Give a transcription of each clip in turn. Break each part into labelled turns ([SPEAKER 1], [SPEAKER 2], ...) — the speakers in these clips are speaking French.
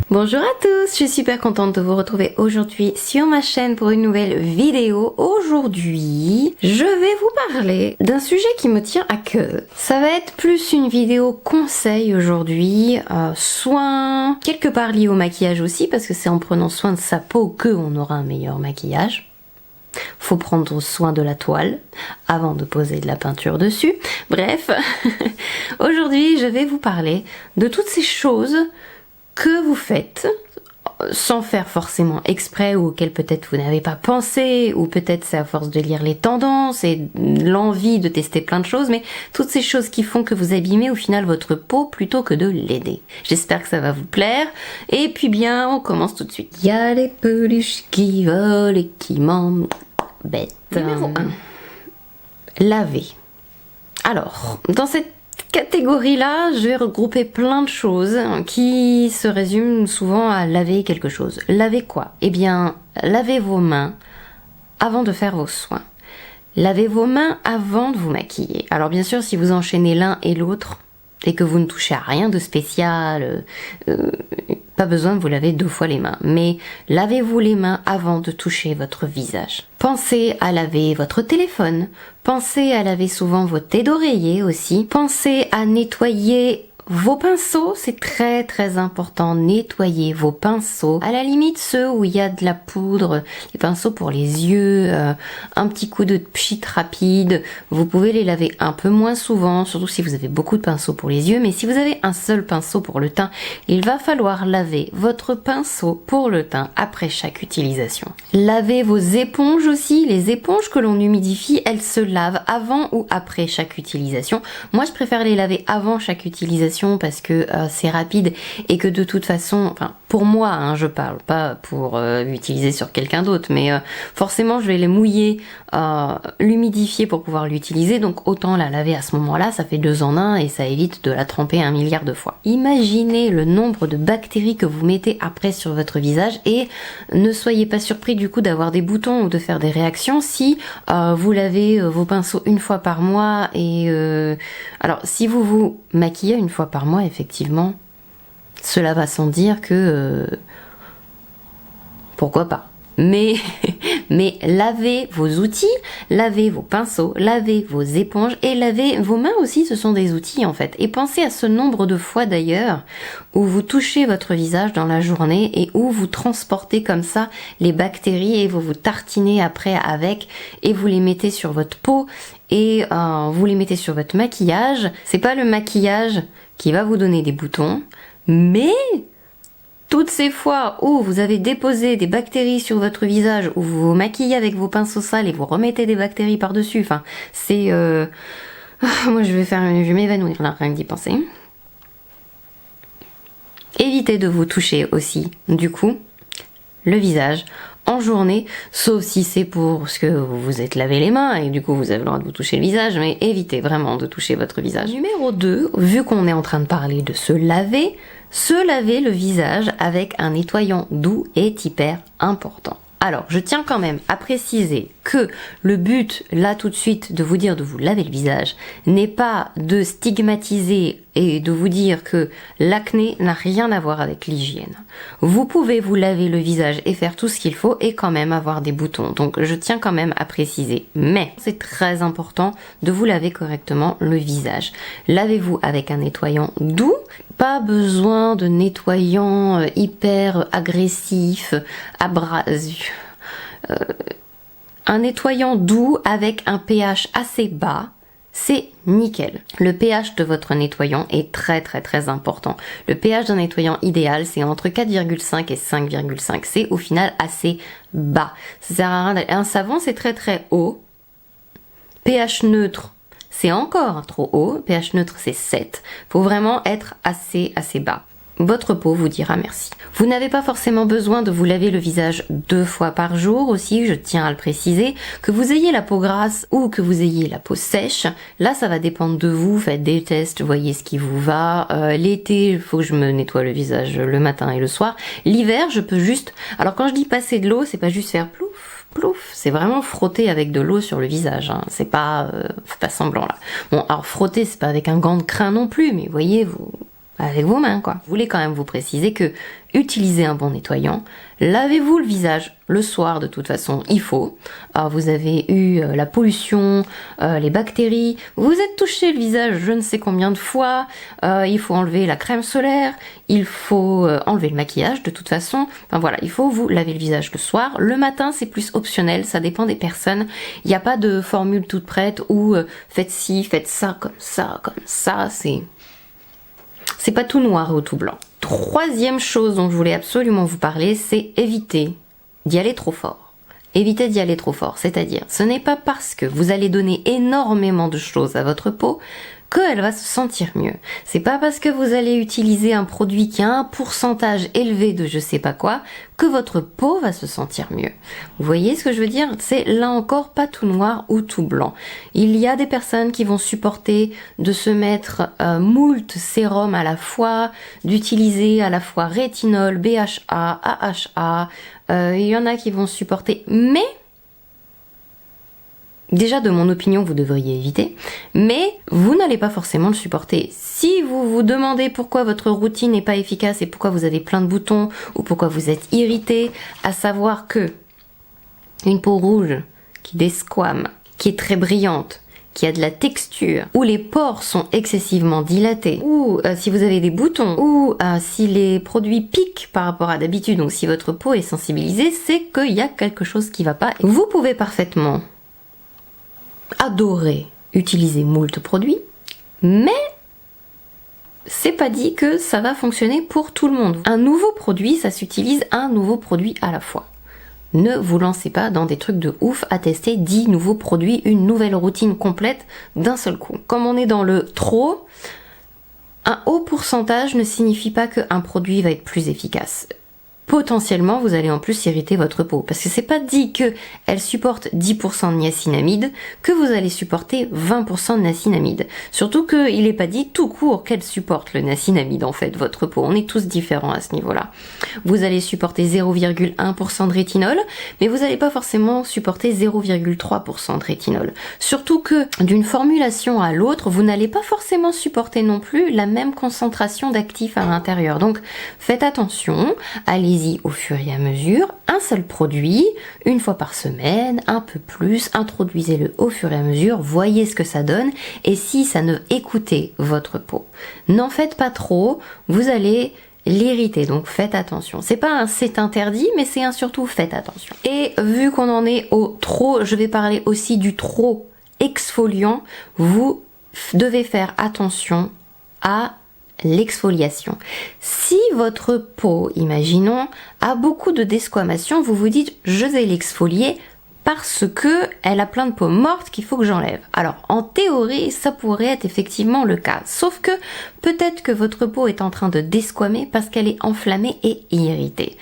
[SPEAKER 1] Bonjour à tous, je suis super contente de vous retrouver aujourd'hui sur ma chaîne pour une nouvelle vidéo. Aujourd'hui, je vais vous parler d'un sujet qui me tient à cœur. Ça va être plus une vidéo conseil aujourd'hui, soin, quelque part lié au maquillage aussi, parce que c'est en prenant soin de sa peau qu'on aura un meilleur maquillage. Faut prendre soin de la toile avant de poser de la peinture dessus. Bref, aujourd'hui je vais vous parler de toutes ces choses que vous faites sans faire forcément exprès ou auxquelles peut-être vous n'avez pas pensé, ou peut-être c'est à force de lire les tendances et l'envie de tester plein de choses, mais toutes ces choses qui font que vous abîmez au final votre peau plutôt que de l'aider. J'espère que ça va vous plaire, et puis bien on commence tout de suite. Il y a des peluches qui volent et qui m'embêtent. Numéro 1. Laver. Alors, dans cette catégorie-là, je vais regrouper plein de choses qui se résument souvent à laver quelque chose. Laver quoi? Eh bien, lavez vos mains avant de faire vos soins. Lavez vos mains avant de vous maquiller. Alors bien sûr, si vous enchaînez l'un et l'autre et que vous ne touchez à rien de spécial, pas besoin de vous laver 2 fois les mains. Mais lavez-vous les mains avant de toucher votre visage. Pensez à laver votre téléphone. Pensez à laver souvent vos têtes d'oreiller aussi. Pensez à nettoyer vos pinceaux, c'est très très important. Nettoyez vos pinceaux. À la limite, ceux où il y a de la poudre, les pinceaux pour les yeux, un petit coup de pchit rapide. Vous pouvez les laver un peu moins souvent, surtout si vous avez beaucoup de pinceaux pour les yeux. Mais si vous avez un seul pinceau pour le teint, il va falloir laver votre pinceau pour le teint après chaque utilisation. Lavez vos éponges aussi. Les éponges que l'on humidifie, elles se lavent avant ou après chaque utilisation. Moi, je préfère les laver avant chaque utilisation parce que c'est rapide et que de toute façon, enfin pour moi, hein, je parle pas pour l'utiliser sur quelqu'un d'autre, mais forcément je vais les mouiller, l'humidifier pour pouvoir l'utiliser, donc autant la laver à ce moment-là, ça fait 2 en 1 et ça évite de la tremper 1 milliard de fois. Imaginez le nombre de bactéries que vous mettez après sur votre visage et ne soyez pas surpris du coup d'avoir des boutons ou de faire des réactions si vous lavez vos pinceaux 1 fois par mois et alors si vous vous maquillez 1 fois par mois, effectivement, cela va sans dire que pourquoi pas. Mais lavez vos outils, lavez vos pinceaux, lavez vos éponges et lavez vos mains aussi, ce sont des outils en fait. Et pensez à ce nombre de fois d'ailleurs où vous touchez votre visage dans la journée et où vous transportez comme ça les bactéries et vous vous tartinez après avec et vous les mettez sur votre peau et vous les mettez sur votre maquillage. C'est pas le maquillage qui va vous donner des boutons, mais toutes ces fois où vous avez déposé des bactéries sur votre visage, où vous vous maquillez avec vos pinceaux sales et vous remettez des bactéries par-dessus, enfin, c'est... moi, je vais m'évanouir là, rien que d'y penser. Évitez de vous toucher aussi, du coup, le visage en journée, sauf si c'est pour ce que vous vous êtes lavé les mains et du coup vous avez le droit de vous toucher le visage, mais évitez vraiment de toucher votre visage. Numéro 2, vu qu'on est en train de parler de se laver le visage avec un nettoyant doux est hyper important. Alors, je tiens quand même à préciser que le but, là tout de suite, de vous dire de vous laver le visage, n'est pas de stigmatiser et de vous dire que l'acné n'a rien à voir avec l'hygiène. Vous pouvez vous laver le visage et faire tout ce qu'il faut et quand même avoir des boutons. Donc, je tiens quand même à préciser. Mais, c'est très important de vous laver correctement le visage. Lavez-vous avec un nettoyant doux. Pas besoin de nettoyant hyper agressif, abrasif. Un nettoyant doux avec un pH assez bas, c'est nickel. Le pH de votre nettoyant est très très très important. Le pH d'un nettoyant idéal, c'est entre 4,5 et 5,5. C'est au final assez bas. Ça sert à rien. Un savon, c'est très très haut. pH neutre, c'est encore trop haut. pH neutre, c'est 7. Faut vraiment être assez bas. Votre peau vous dira merci. Vous n'avez pas forcément besoin de vous laver le visage 2 fois par jour aussi, je tiens à le préciser. Que vous ayez la peau grasse ou que vous ayez la peau sèche, là ça va dépendre de vous, faites des tests, voyez ce qui vous va. L'été, il faut que je me nettoie le visage le matin et le soir. L'hiver, je peux juste... Alors quand je dis passer de l'eau, c'est pas juste faire plouf, plouf, c'est vraiment frotter avec de l'eau sur le visage, hein. C'est pas, faites pas semblant là. Bon, alors frotter, c'est pas avec un gant de crin non plus, mais voyez, vous, avec vos mains quoi. Je voulais quand même vous préciser que utilisez un bon nettoyant, lavez-vous le visage le soir de toute façon, il faut. Alors, vous avez eu la pollution, les bactéries, vous êtes touché le visage je ne sais combien de fois, il faut enlever la crème solaire, il faut enlever le maquillage de toute façon, enfin voilà, il faut vous laver le visage le soir. Le matin c'est plus optionnel, ça dépend des personnes, il n'y a pas de formule toute prête où faites ci, faites ça, comme ça, c'est pas tout noir ou tout blanc. Troisième chose dont je voulais absolument vous parler, c'est éviter d'y aller trop fort. Évitez d'y aller trop fort, c'est-à-dire, ce n'est pas parce que vous allez donner énormément de choses à votre peau qu'elle va se sentir mieux. C'est pas parce que vous allez utiliser un produit qui a un pourcentage élevé de je sais pas quoi que votre peau va se sentir mieux. Vous voyez ce que je veux dire? C'est là encore pas tout noir ou tout blanc. Il y a des personnes qui vont supporter de se mettre moult sérums à la fois, d'utiliser à la fois rétinol, BHA, AHA, il y en a qui vont supporter, mais déjà, de mon opinion, vous devriez éviter, mais vous n'allez pas forcément le supporter. Si vous vous demandez pourquoi votre routine n'est pas efficace et pourquoi vous avez plein de boutons ou pourquoi vous êtes irrité, à savoir que une peau rouge qui desquame, qui est très brillante, qui a de la texture, où les pores sont excessivement dilatés, ou si vous avez des boutons, ou si les produits piquent par rapport à d'habitude, donc si votre peau est sensibilisée, c'est qu'il y a quelque chose qui va pas. Vous pouvez parfaitement adorer utiliser moult produits, mais c'est pas dit que ça va fonctionner pour tout le monde. Un nouveau produit, ça s'utilise un nouveau produit à la fois. Ne vous lancez pas dans des trucs de ouf à tester 10 nouveaux produits, une nouvelle routine complète d'un seul coup. Comme on est dans le trop, un haut pourcentage ne signifie pas qu'un produit va être plus efficace. Potentiellement, vous allez en plus irriter votre peau. Parce que c'est pas dit qu'elle supporte 10% de niacinamide que vous allez supporter 20% de niacinamide. Surtout qu'il n'est pas dit tout court qu'elle supporte le niacinamide, en fait, votre peau. On est tous différents à ce niveau-là. Vous allez supporter 0,1% de rétinol, mais vous n'allez pas forcément supporter 0,3% de rétinol. Surtout que d'une formulation à l'autre, vous n'allez pas forcément supporter non plus la même concentration d'actifs à l'intérieur. Donc, faites attention, allez-y au fur et à mesure, un seul produit, une fois par semaine, un peu plus, introduisez-le au fur et à mesure, voyez ce que ça donne, et si ça ne écoutez votre peau, n'en faites pas trop, vous allez l'irriter, donc faites attention. C'est pas un c'est interdit, mais c'est un surtout faites attention. Et vu qu'on en est au trop, je vais parler aussi du trop exfoliant, vous devez faire attention à l'exfoliation. Si votre peau, imaginons, a beaucoup de desquamation, vous vous dites je vais l'exfolier parce que elle a plein de peau morte qu'il faut que j'enlève. Alors en théorie ça pourrait être effectivement le cas, sauf que peut-être que votre peau est en train de desquamer parce qu'elle est enflammée et irritée.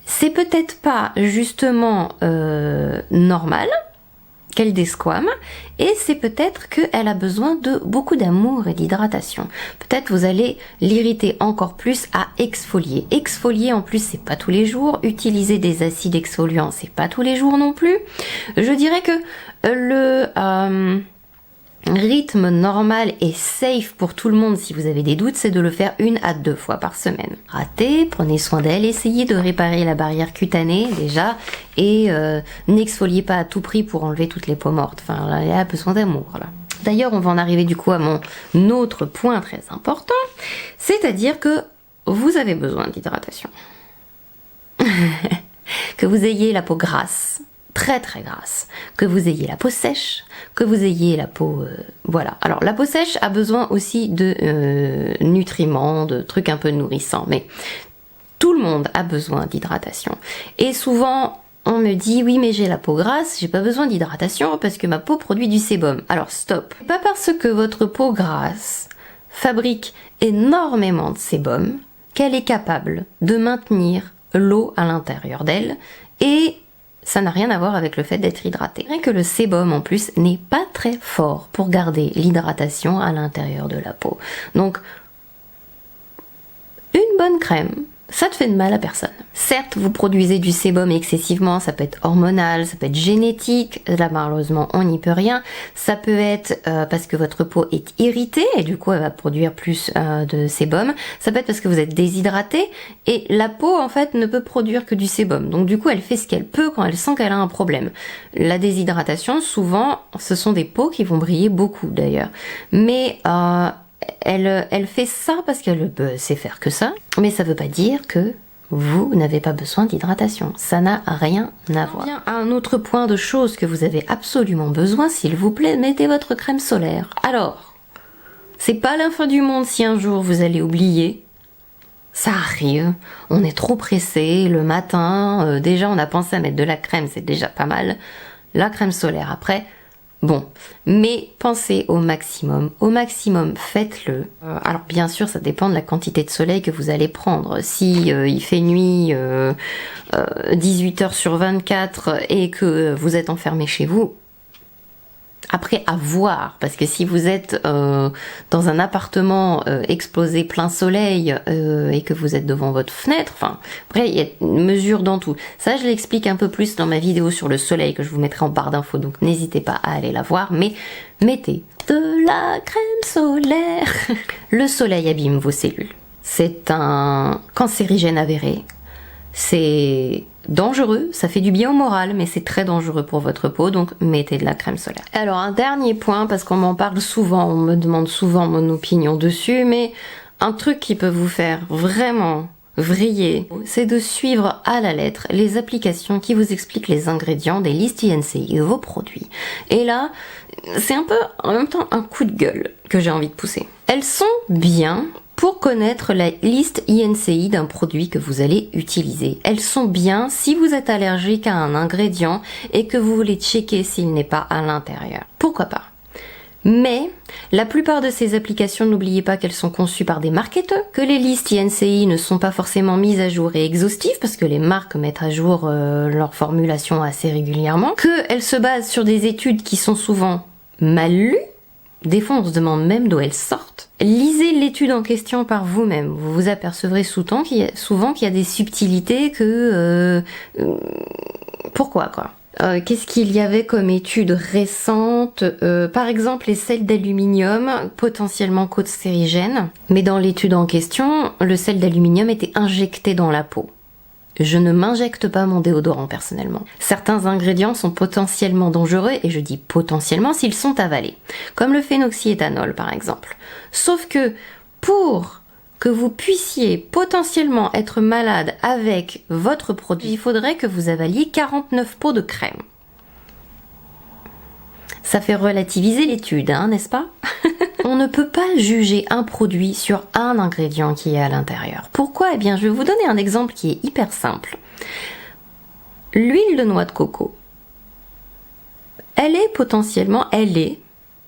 [SPEAKER 1] C'est peut-être pas justement normal qu'elle desquame, et c'est peut-être qu'elle a besoin de beaucoup d'amour et d'hydratation. Peut-être vous allez l'irriter encore plus à exfolier. Exfolier en plus c'est pas tous les jours, utiliser des acides exfoliants c'est pas tous les jours non plus. Je dirais que le rythme normal et safe pour tout le monde, si vous avez des doutes, c'est de le faire 1 à 2 fois par semaine. Ratez, prenez soin d'elle, essayez de réparer la barrière cutanée déjà, et n'exfoliez pas à tout prix pour enlever toutes les peaux mortes. Enfin, là, il y a besoin d'amour là. D'ailleurs, on va en arriver du coup à mon autre point très important, c'est-à-dire que vous avez besoin d'hydratation. Que vous ayez la peau grasse, très très grasse, que vous ayez la peau sèche, que vous ayez la peau... voilà. Alors la peau sèche a besoin aussi de nutriments, de trucs un peu nourrissants, mais tout le monde a besoin d'hydratation. Et souvent, on me dit, oui mais j'ai la peau grasse, j'ai pas besoin d'hydratation parce que ma peau produit du sébum. Alors stop. Pas parce que votre peau grasse fabrique énormément de sébum qu'elle est capable de maintenir l'eau à l'intérieur d'elle, et ça n'a rien à voir avec le fait d'être hydraté. Rien que le sébum en plus n'est pas très fort pour garder l'hydratation à l'intérieur de la peau. Donc une bonne crème ça ne fait de mal à personne. Certes, vous produisez du sébum excessivement, ça peut être hormonal, ça peut être génétique, là malheureusement on n'y peut rien. Ça peut être parce que votre peau est irritée et du coup elle va produire plus de sébum. Ça peut être parce que vous êtes déshydraté et la peau en fait ne peut produire que du sébum. Donc du coup elle fait ce qu'elle peut quand elle sent qu'elle a un problème. La déshydratation, souvent, ce sont des peaux qui vont briller beaucoup d'ailleurs. Mais elle fait ça parce qu'elle sait faire que ça, mais ça veut pas dire que vous n'avez pas besoin d'hydratation. Ça n'a rien à voir. Bien, un autre point de choses que vous avez absolument besoin, s'il vous plaît, mettez votre crème solaire. Alors, c'est pas la fin du monde si un jour vous allez oublier. Ça arrive, on est trop pressé, le matin, déjà on a pensé à mettre de la crème, c'est déjà pas mal. La crème solaire après, bon, mais pensez au maximum faites-le. Alors bien sûr ça dépend de la quantité de soleil que vous allez prendre. Si il fait nuit 18 heures sur 24 et que vous êtes enfermé chez vous, après à voir, parce que si vous êtes dans un appartement exposé plein soleil et que vous êtes devant votre fenêtre, enfin après il y a une mesure dans tout. Ça je l'explique un peu plus dans ma vidéo sur le soleil que je vous mettrai en barre d'infos, donc n'hésitez pas à aller la voir, mais mettez de la crème solaire. Le soleil abîme vos cellules. C'est un cancérigène avéré. C'est dangereux, ça fait du bien au moral, mais c'est très dangereux pour votre peau, donc mettez de la crème solaire. Alors un dernier point, parce qu'on m'en parle souvent, on me demande souvent mon opinion dessus, mais un truc qui peut vous faire vraiment vriller, c'est de suivre à la lettre les applications qui vous expliquent les ingrédients des listes INCI de vos produits. Et là, c'est un peu en même temps un coup de gueule que j'ai envie de pousser. Elles sont bien pour connaître la liste INCI d'un produit que vous allez utiliser. Elles sont bien si vous êtes allergique à un ingrédient et que vous voulez checker s'il n'est pas à l'intérieur. Pourquoi pas? Mais la plupart de ces applications, n'oubliez pas qu'elles sont conçues par des marketeurs, que les listes INCI ne sont pas forcément mises à jour et exhaustives, parce que les marques mettent à jour leur formulation assez régulièrement, qu'elles se basent sur des études qui sont souvent mal lues. Des fois, on se demande même d'où elles sortent. Lisez l'étude en question par vous-même. Vous vous apercevrez souvent qu'il y a des subtilités que... pourquoi, quoi? Qu'est-ce qu'il y avait comme étude récente? Par exemple, les sels d'aluminium, potentiellement cancérigènes. Mais dans l'étude en question, le sel d'aluminium était injecté dans la peau. Je ne m'injecte pas mon déodorant personnellement. Certains ingrédients sont potentiellement dangereux, et je dis potentiellement s'ils sont avalés, comme le phénoxyéthanol par exemple. Sauf que pour que vous puissiez potentiellement être malade avec votre produit, il faudrait que vous avaliez 49 pots de crème. Ça fait relativiser l'étude, hein, n'est-ce pas? On ne peut pas juger un produit sur un ingrédient qui est à l'intérieur. Pourquoi? Eh bien, je vais vous donner un exemple qui est hyper simple. L'huile de noix de coco. Elle est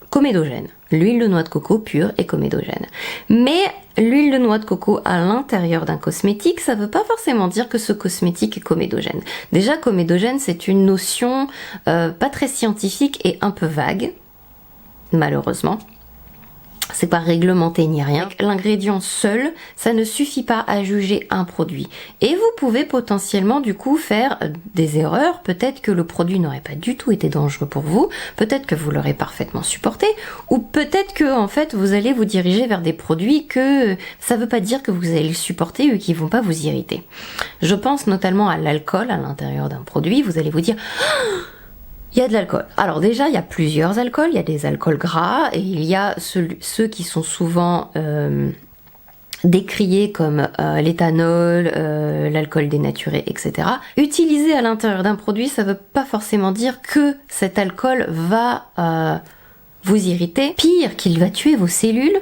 [SPEAKER 1] comédogène. L'huile de noix de coco pure est comédogène. Mais l'huile de noix de coco à l'intérieur d'un cosmétique, ça ne veut pas forcément dire que ce cosmétique est comédogène. Déjà, comédogène, c'est une notion pas très scientifique et un peu vague, malheureusement. C'est pas réglementé ni rien. L'ingrédient seul, ça ne suffit pas à juger un produit. Et vous pouvez potentiellement du coup faire des erreurs. Peut-être que le produit n'aurait pas du tout été dangereux pour vous. Peut-être que vous l'aurez parfaitement supporté. Ou peut-être que en fait vous allez vous diriger vers des produits que ça veut pas dire que vous allez le supporter ou qui vont pas vous irriter. Je pense notamment à l'alcool à l'intérieur d'un produit. Vous allez vous dire... Il y a de l'alcool. Alors déjà, il y a plusieurs alcools. Il y a des alcools gras et il y a ceux qui sont souvent décriés comme l'éthanol, l'alcool dénaturé, etc. Utilisé à l'intérieur d'un produit, ça ne veut pas forcément dire que cet alcool va vous irriter. Pire, qu'il va tuer vos cellules.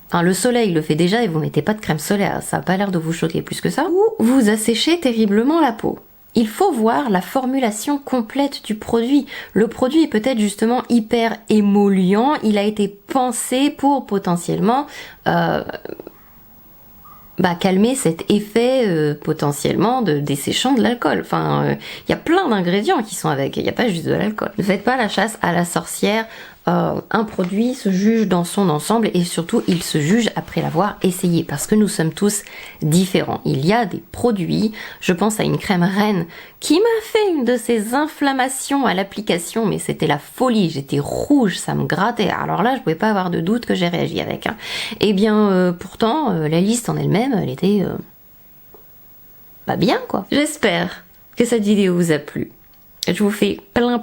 [SPEAKER 1] Enfin, le soleil le fait déjà et vous mettez pas de crème solaire. Ça n'a pas l'air de vous choquer plus que ça. Ou vous asséchez terriblement la peau. Il faut voir la formulation complète du produit. Le produit est peut-être justement hyper émollient, il a été pensé pour potentiellement calmer cet effet potentiellement de desséchant de l'alcool. Enfin, il y a plein d'ingrédients qui sont avec, il n'y a pas juste de l'alcool. Ne faites pas la chasse à la sorcière un produit se juge dans son ensemble et surtout il se juge après l'avoir essayé parce que nous sommes tous différents. Il y a des produits, je pense à une crème reine qui m'a fait une de ces inflammations à l'application, mais c'était la folie, j'étais rouge, ça me grattait. Alors là, je pouvais pas avoir de doute que j'ai réagi avec. Hein. Et bien pourtant, la liste en elle-même, elle était pas bien quoi. J'espère que cette vidéo vous a plu. Je vous fais plein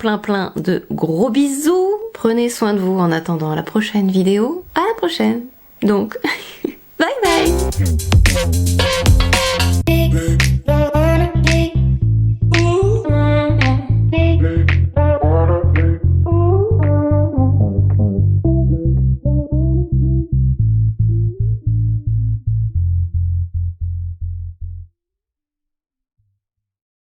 [SPEAKER 1] de gros bisous. Prenez soin de vous en attendant la prochaine vidéo. À la prochaine. Donc, bye bye.